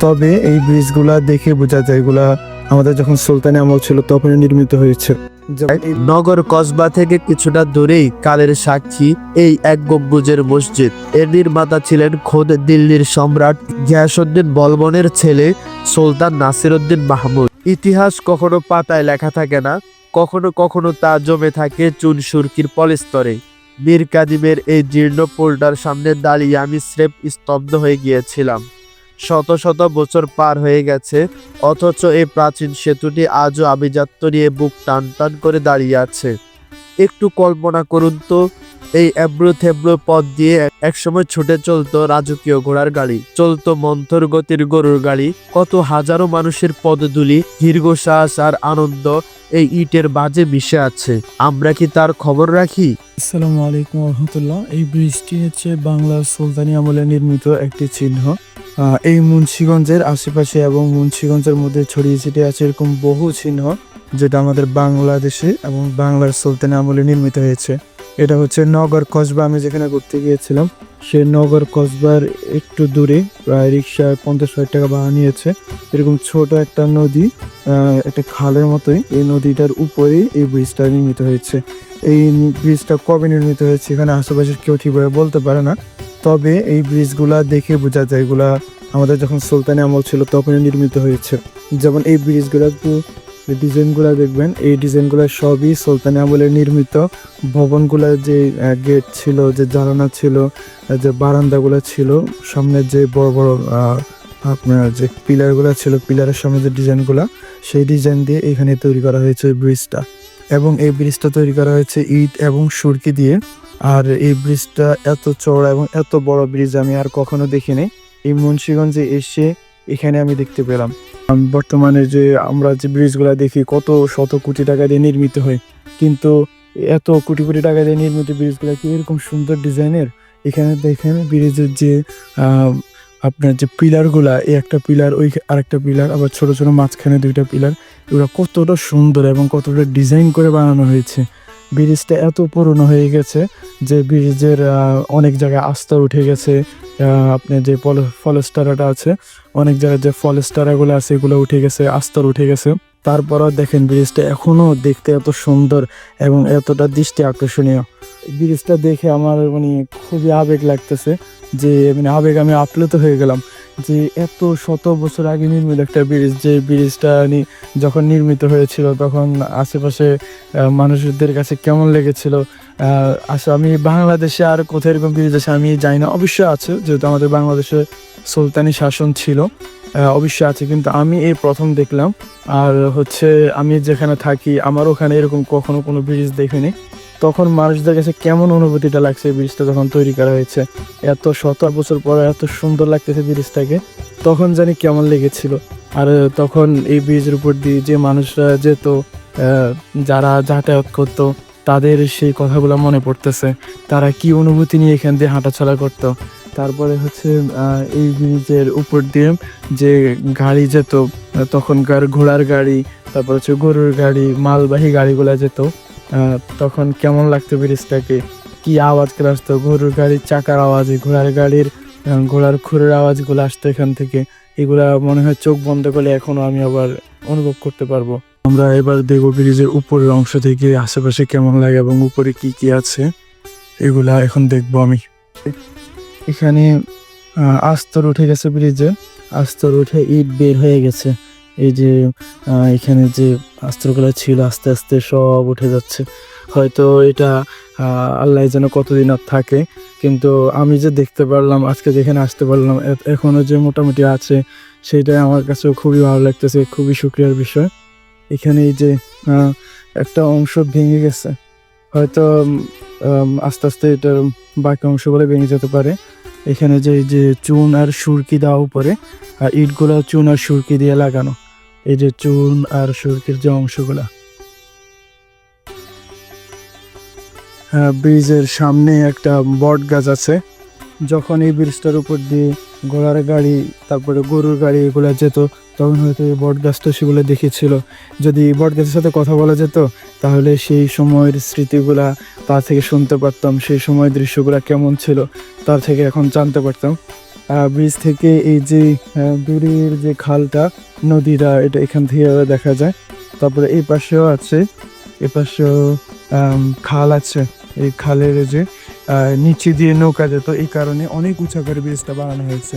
তবে এই ব্রিজগুলা দেখে বোঝা যায় এগুলা আমাদের যখন সুলতানি আমল ছিল তখনই নির্মিত হয়েছে। নগর কসবা থেকে কিছুটা দূরেই কালের সাক্ষী এই এক গম্বুজের মসজিদ। এর নির্মাতা ছিলেন খোদ দিল্লির সম্রাট গিয়াসউদ্দিন বলবনের ছেলে সুলতান নাসিরউদ্দিন মাহমুদ। ইতিহাস কখনো পাতায় লেখা থাকে না, কখনো কখনো তা জমে থাকে চুন সুরকির পলেস্তরে। মীর কাদিমের এই জীর্ণ পোলটার সামনে দাঁড়িয়ে আমি স্রেফ স্তব্ধ হয়ে গিয়েছিলাম। শত শত বছর পার হয়ে গেছে, অথচ এই প্রাচীন সেতুটি আজও আভিজাত্য নিয়ে বুক টান টান করে দাঁড়িয়ে আছে। একটু কল্পনা করুন তো, এই এবড়ো থেবড়ো পথ দিয়ে একসময় ছুটে চলতো রাজকীয় ঘোড়ার গাড়ি, চলতো মন্থর গতির গরুর গাড়ি, কত হাজারো মানুষের পদধূলি, দীর্ঘশ্বাস আর আনন্দ এই ইটের বাজে মিশে আছে। আমরা কি তার খবর রাখি? আসসালামু আলাইকুম রহমতুল্লাহ। এই ব্রিজটি হচ্ছে বাংলার সুলতানি আমলে নির্মিত একটি চিহ্ন। এই মুন্সিগঞ্জের আশেপাশে এবং মুন্সিগঞ্জের মধ্যে ছড়িয়ে ছিটিয়ে আছে এরকম বহু চিহ্ন, যেটা আমাদের বাংলাদেশে এবং বাংলার সুলতানি আমলে নির্মিত হয়েছে। এটা হচ্ছে নগর কসবা। আমি যেখানে ঘুরতে গিয়েছিলাম সে নগর কসবার একটু দূরে, প্রায় রিক্সায় 50-60 টাকা ভাড়া নিয়েছে। এরকম ছোট একটা নদী, একটা খালের মতোই, এই নদীটার উপরেই এই ব্রিজটা নির্মিত হয়েছে। এই ব্রিজটা কবে নির্মিত হয়েছে এখানে আশেপাশের কেউ ঠিকভাবে বলতে পারে না। তবে এই ব্রিজগুলা দেখে বোঝা যায় এগুলা আমাদের যখন সুলতানি আমল ছিল তখনই নির্মিত হয়েছে। যেমন এই ব্রিজগুলা ডিজাইনগুলা দেখবেন, এই ডিজাইনগুলা সবই সুলতানি আমলে নির্মিত। ভবনগুলার যে গেট ছিল, যে জানালা ছিল, যে বারান্দাগুলো ছিল, সামনে যে বড় বড় আপনার যে পিলারগুলো ছিল, পিলারের সামনে যে ডিজাইনগুলা, সেই ডিজাইন দিয়ে এখানে তৈরি করা হয়েছে এই ব্রিজটা। এবং এই ব্রিজটা তৈরি করা হয়েছে ইট এবং সুরকি দিয়ে। আর এই ব্রিজটা এত চওড়া এবং এত বড় ব্রিজ আমি আর কখনো দেখিনি। এই মুন্সিগঞ্জে এসে এখানে আমি দেখতে পেলাম। বর্তমানে যে আমরা যে ব্রিজগুলো দেখি কত শত কোটি টাকা দিয়ে নির্মিত হয়, কিন্তু এত কোটি কোটি টাকা দিয়ে নির্মিত ব্রিজগুলো কি এরকম সুন্দর ডিজাইনের? এখানে দেখেন ব্রিজের যে আপনার যে পিলারগুলা, এই একটা পিলার, ওই আরেকটা পিলার, আবার ছোট ছোট মাঝখানে দুইটা পিলার, এগুলো কতটা সুন্দর এবং কতটা ডিজাইন করে বানানো হয়েছে। ব্রিজটা এত পুরনো হয়ে গেছে যে ব্রিজের অনেক জায়গায় আস্তর উঠে গেছে। আপনার যে ফলস্টারাটা আছে, অনেক জায়গায় যে ফলস্টারাগুলো আছে এগুলো উঠে গেছে, আস্তর উঠে গেছে। তারপরও দেখেন ব্রিজটা এখনও দেখতে এত সুন্দর এবং এতটা দৃষ্টি আকর্ষণীয়। ব্রিজটা দেখে আমার মানে খুবই আবেগ লাগতেছে, যে মানে আবেগ আমি আপ্লুত হয়ে গেলাম যে এত শত বছর আগে নির্মিত একটা ব্রিজ, যে ব্রিজটা যখন নির্মিত হয়েছিল তখন আশেপাশে মানুষদের কাছে কেমন লেগেছিল। আসলে আমি বাংলাদেশে আর কোথায় এরকম ব্রিজ আছে আমি জানি না, অবশ্যই আছে, যেহেতু আমাদের বাংলাদেশে সুলতানি শাসন ছিল, অবশ্যই আছে, কিন্তু আমি এই প্রথম দেখলাম। আর হচ্ছে আমি যেখানে থাকি আমার ওখানে এরকম কখনো কোনো ব্রিজ দেখিনি। তখন মানুষদের কাছে কেমন অনুভূতিটা লাগছে এই ব্রিজটা যখন তৈরি করা হয়েছে, এত শত বছর পরে এত সুন্দর লাগতেছে ব্রিজটাকে, তখন জানি কেমন লেগেছিল। আর তখন এই ব্রিজের উপর দিয়ে যে মানুষরা যেত, যারা যাতায়াত করতো, তাদের সেই কথাগুলো মনে পড়তেছে, তারা কি অনুভূতি নিয়ে এখান দিয়ে হাঁটাচলা করতো। তারপরে হচ্ছে এই ব্রিজের উপর দিয়ে যে গাড়ি যেত, তখনকার ঘোড়ার গাড়ি, তারপর হচ্ছে গরুর গাড়ি, মালবাহী গাড়িগুলো যেত, তখন কেমন লাগতো ব্রিজটাকে, কি আওয়াজ করে আসতো, গরুর গাড়ির চাকার আওয়াজে, ঘোড়ার খুরের আওয়াজগুলো আসতো এখান থেকে। এগুলা মনে হয় চোখ বন্ধ করলে এখনো আমি আবার অনুভব করতে পারবো। আমরা এবার দেখবো ব্রিজের উপরের অংশ থেকে আশেপাশে কেমন লাগে এবং উপরে কি কি আছে, এগুলা এখন দেখবো আমি। এখানে আস্তর উঠে গেছে, ব্রিজে আস্তর উঠে ইট বের হয়ে গেছে। এই যে এখানে যে আস্তরগুলো ছিল আস্তে আস্তে সব উঠে যাচ্ছে। হয়তো এটা আল্লাহ যেন কতদিন আর থাকে, কিন্তু আমি যে দেখতে পারলাম, আজকে যেখানে আসতে পারলাম, এখনও যে মোটামুটি আছে, সেটাই আমার কাছেও খুবই ভালো লাগতেছে, খুবই শুকরিয়ার বিষয়। এখানে এই যে একটা অংশ ভেঙে গেছে, হয়তো আস্তে আস্তে এটার বাকি অংশগুলো ভেঙে যেতে পারে। এখানে যে চুন আর সুরকি দেওয়া উপরে, আর ইটগুলো চুন আর সুরকি দিয়ে লাগানো, এই যে চুন আর সুরকির যে অংশগুলা। ব্রিজের সামনে একটা বট গাছ আছে। যখন এই ব্রিজটার উপর দিয়ে ঘোড়ার গাড়ি, তারপরে গরুর গাড়ি এগুলো যেত, তখন হয়তো এই বট গাছটা সেগুলো দেখেছিল। যদি বট গাছের সাথে কথা বলা যেত তাহলে সেই সময়ের স্মৃতিগুলা তার থেকে শুনতে পারতাম, সেই সময়ের দৃশ্যগুলা কেমন ছিল তার থেকে এখন জানতে পারতাম। ব্রিজ থেকে এই যে দূরের যে খালটা নদীটা এটা এখান থেকে দেখা যায়। তারপরে এই পাশেও আছে, এ পাশেও খাল আছে। এই খালের যে নিচে দিয়ে নৌকা যেত, এই কারণে অনেক উঁচা করে ব্রিজটা বানানো হয়েছে।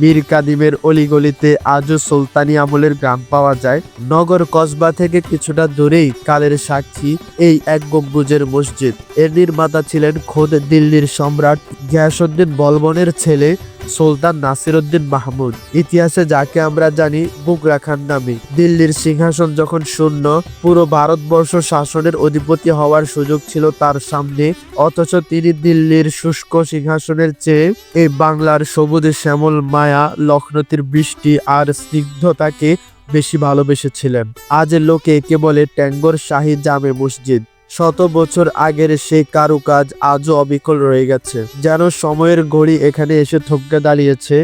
মীর কাদিমের অলিগলিতে আজও সুলতানি আমলের গ্রাম পাওয়া যায়। নগর কসবা থেকে কিছুটা দূরেই কালের সাক্ষী এই এক গম্বুজের মসজিদ। এর নির্মাতা ছিলেন খোদ দিল্লির সম্রাট গিয়াসউদ্দিন বলবনের ছেলে সুলতান নাসিরউদ্দিন মাহমুদ, ইতিহাসে যাকে আমরা জানি বুগরা খান নামে। দিল্লির সিংহাসন যখন শূন্য, পুরো ভারতবর্ষ শাসনের অধিপতি হওয়ার সুযোগ ছিল তার সামনে, অথচ তিনি দিল্লির শুষ্ক সিংহাসনের চেয়ে এই বাংলার সবুজ শ্যামল মায়া, লখনতির বৃষ্টি আর স্নিগ্ধতাকে বেশি ভালোবেসেছিলেন। আজ লোকে একে বলে ট্যাঙ্গোর শাহী জামে মসজিদ। শত বছর আগের সেই কারুকাজ আজও অবিকল রয়ে গেছে, যেন সময়ের ঘড়ি এখানে এসে থমকে দাঁড়িয়েছে।